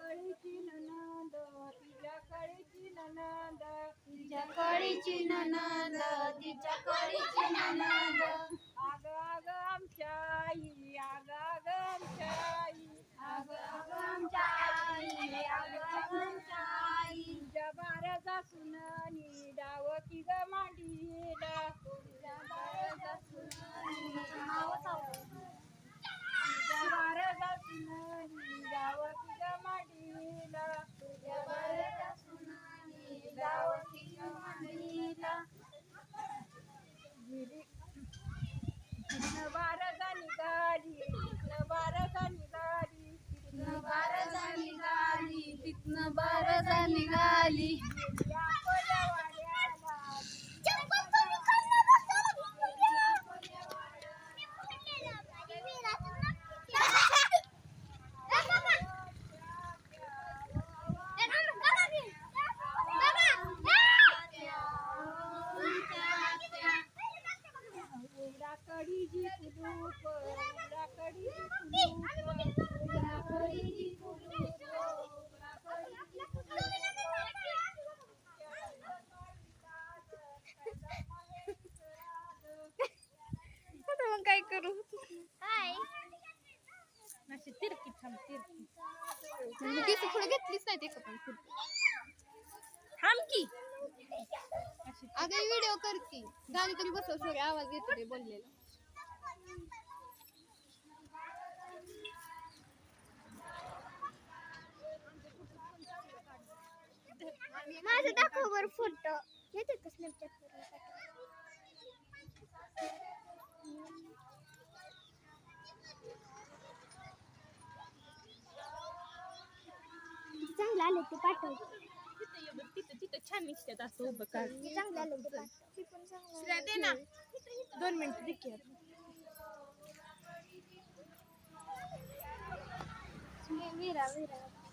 कळीची ननंद तिच्या कळीची ननंद तिच्या कळीची ननंद तिच्या कळीची ननंद आग आग आमच्या आई आग आग आमच्या आई अग अग आमच्या आई अग अग आमच्या आई तुझ्या बाराचा सुनानी डाव की ग मांडीला तुझ्या बाळाचा सुनानी तुझ्या बाराचा सुनानी डाव की ग मांडीला तुझ्या बाळाचा सुनानी दावती मांडीला तिथनं बाराचा निघाली तिथनं बाराचा निघाली तिथनं बाराजा निघाली तिथनं बाराजा निघाली या कोल्या वाड्याला कढीची कुलूप कढीची मग काय करू अशी तिरकी थांब तिरकी केस पुढे घेतलीच नाही ते पण थांब की अगं व्हिडिओ कर की गाणी तरी बसव सगळे आवाज येतो ते बोललेला माझा दाखव बर फोटो येते का स्नॅपचॅट चांगलं आलं ते पाठव तिथं छान निघतात असं उभं काढ चांगलं आलं ते पाठव ते पण चांगलं श्रेया दे ना 2 मिनिट देखील वीरा वीरा